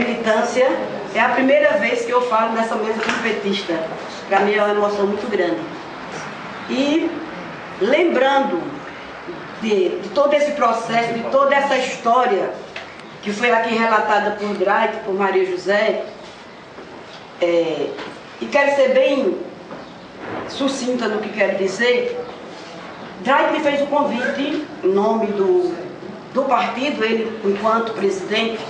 militância. É a primeira vez que eu falo nessa mesa como petista. Para mim é uma emoção muito grande. E lembrando de todo esse processo, de toda essa história que foi aqui relatada por Drake, por Maria José, e quero ser bem sucinta no que quero dizer. Drake me fez o convite, em nome do partido, ele enquanto presidente,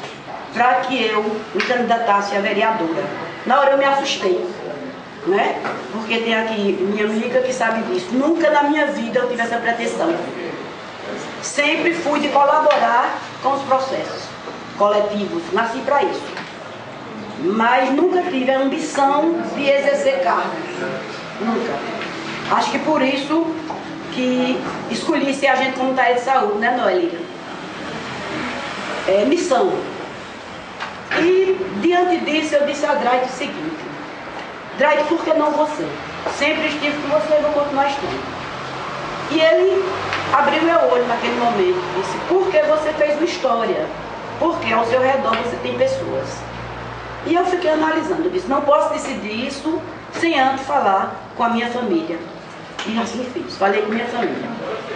para que eu me candidatasse a vereadora. Na hora eu me assustei, né? Porque tem aqui minha amiga que sabe disso. Nunca na minha vida eu tive essa pretensão. Sempre fui de colaborar com os processos coletivos, nasci para isso. Mas nunca tive a ambição de exercer cargos. Nunca. Acho que por isso que escolhi ser agente comunitário de saúde, né, Noeli? Missão. E diante disso eu disse a Drake o seguinte: Drake, por que não você? Sempre estive com você e vou continuar estando. E ele abriu meu olho naquele momento, disse: porque você fez uma história, porque ao seu redor você tem pessoas. E eu fiquei analisando, eu disse: não posso decidir isso sem antes falar com a minha família. E assim fiz, falei com minha família.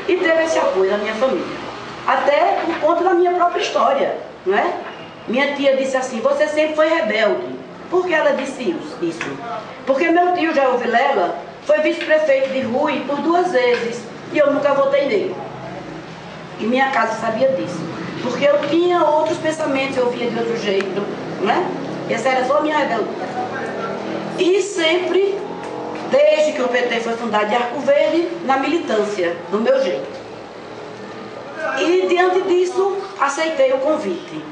E teve esse apoio da minha família. Até por conta da minha própria história, não é? Minha tia disse assim: você sempre foi rebelde. Por que ela disse isso? Porque meu tio, Jair Vilela, foi vice-prefeito de Rui por 2 vezes. E eu nunca votei nele. E minha casa sabia disso. Porque eu tinha outros pensamentos, eu via de outro jeito, né? Essa era só a minha rebeldia. E sempre, desde que o PT foi fundado em Arco Verde, na militância, do meu jeito. E diante disso, aceitei o convite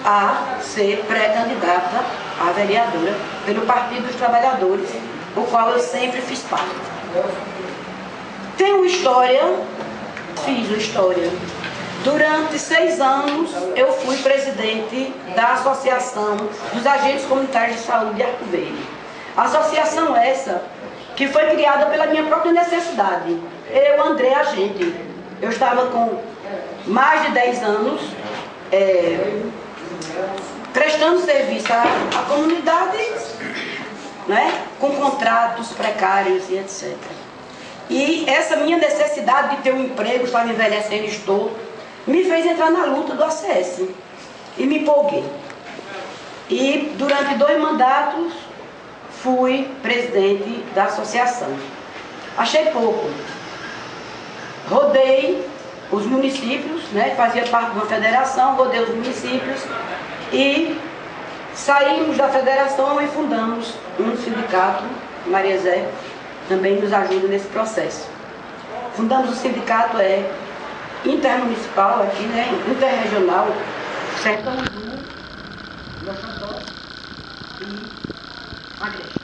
a ser pré-candidata a vereadora pelo Partido dos Trabalhadores, o qual eu sempre fiz parte. Tenho história, fiz uma história. Durante 6 anos eu fui presidente da Associação dos Agentes Comunitários de Saúde de Arco Verde. Associação essa que foi criada pela minha própria necessidade. Eu, André, agente. Eu estava com mais de 10 anos prestando serviço à comunidade, né, com contratos precários e etc. E essa minha necessidade de ter um emprego, estava envelhecendo, me fez entrar na luta do ACS. E me empolguei. E durante 2 mandatos fui presidente da associação. Achei pouco. Rodei os municípios, né, fazia parte de uma federação, rodei os municípios e saímos da federação e fundamos um sindicato. Maria Zé também nos ajuda nesse processo. Fundamos o sindicato intermunicipal aqui, né, interregional, Sertão Azul, Loxodó e Agreste.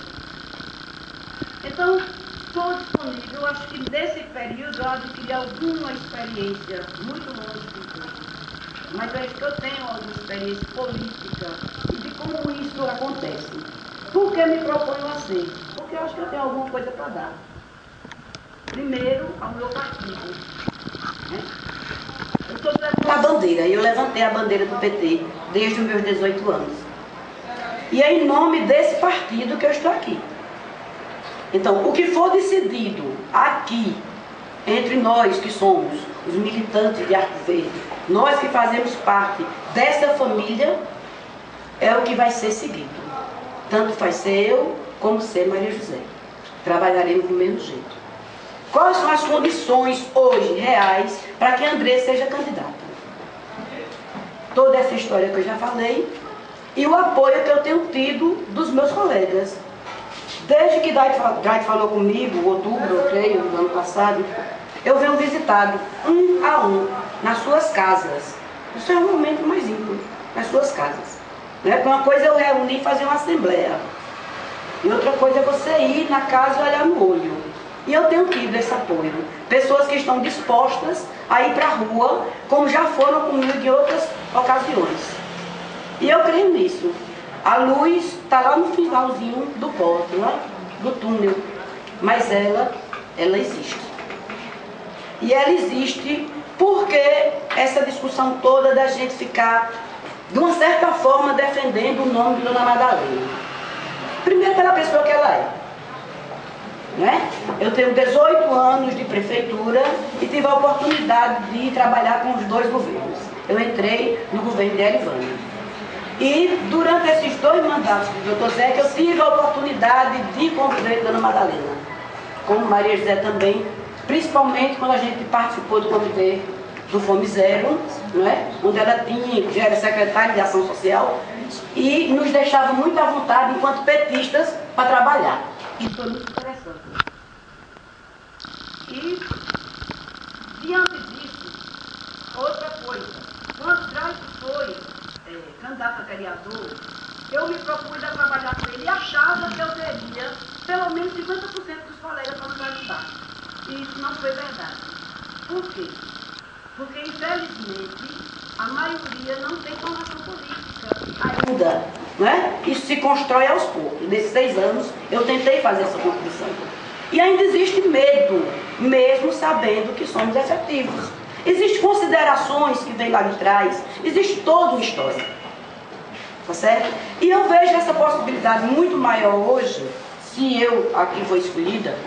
Então, estou disponível. Eu acho que nesse período eu adquiri alguma experiência, muito longe de tudo, mas eu acho que eu tenho alguma experiência política e de como isso acontece. Por que me proponho a ser? Porque eu acho que eu tenho alguma coisa para dar. Primeiro, ao meu partido. Né? Eu estou levantando a bandeira, e eu levantei a bandeira do PT desde os meus 18 anos. E é em nome desse partido que eu estou aqui. Então, o que for decidido aqui, entre nós que somos os militantes de Arco Verde, nós que fazemos parte dessa família, é o que vai ser seguido. Tanto faz ser eu, como ser Maria José. Trabalharemos do mesmo jeito. Quais são as condições hoje reais para que André seja candidata? Toda essa história que eu já falei e o apoio que eu tenho tido dos meus colegas. Desde que Drake falou comigo, em outubro, eu creio, do ano passado, eu venho visitado um a um nas suas casas. Isso é um momento mais íntimo, nas suas casas. Né? Uma coisa é eu reunir e fazer uma assembleia. E outra coisa é você ir na casa e olhar no olho. E eu tenho tido esse apoio. Pessoas que estão dispostas a ir para a rua, como já foram comigo em outras ocasiões. E eu creio nisso. A luz está lá no finalzinho do porto, né? Do túnel. Mas ela existe. E ela existe porque essa discussão toda da gente ficar de uma certa forma, defendendo o nome de Dona Madalena. Primeiro pela pessoa que ela é. Né? Eu tenho 18 anos de prefeitura e tive a oportunidade de trabalhar com os dois governos. Eu entrei no governo de Elivânia. E durante esses 2 mandatos do Dr. Zeca, eu tive a oportunidade de conviver com Dona Madalena, como Maria José também, principalmente quando a gente participou do comitê do Fome Zero, não é? Onde ela já era secretária de Ação Social e nos deixava muito à vontade, enquanto petistas, para trabalhar. Isso foi muito interessante. E, diante disso, outra coisa, quando Drake foi candidato a vereador, eu me propus a trabalhar com ele e achava que eu teria pelo menos 50% dos colegas para nos ajudar. E isso não foi verdade. Por quê? Porque, infelizmente, a maioria não tem formação política ainda, né? Isso se constrói aos poucos. Nesses 6 anos, eu tentei fazer essa construção. E ainda existe medo, mesmo sabendo que somos efetivos. Existem considerações que vêm lá de trás, existe toda uma história. Tá certo? E eu vejo essa possibilidade muito maior hoje, se eu aqui for escolhida,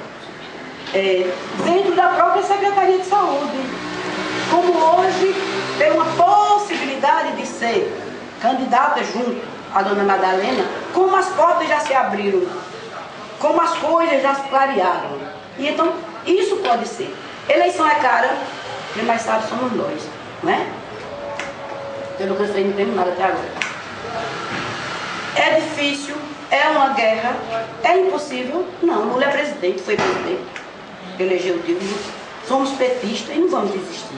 dentro da própria Secretaria de Saúde. Como hoje tem uma possibilidade de ser candidata junto à Dona Madalena, como as portas já se abriram, como as coisas já se clarearam. E então, isso pode ser. Eleição é cara, quem mais sabe somos nós, não é? Pelo que eu sei, não temos nada até agora. É difícil, é uma guerra, é impossível? Não, Lula é presidente, foi presidente, elegeu o Dilma, somos petistas e não vamos desistir.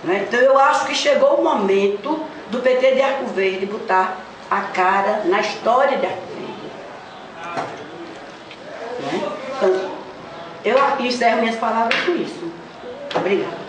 Né? Então eu acho que chegou o momento do PT de Arco Verde botar a cara na história de Arco Verde. Né? Então, eu encerro minhas palavras com isso. Obrigada.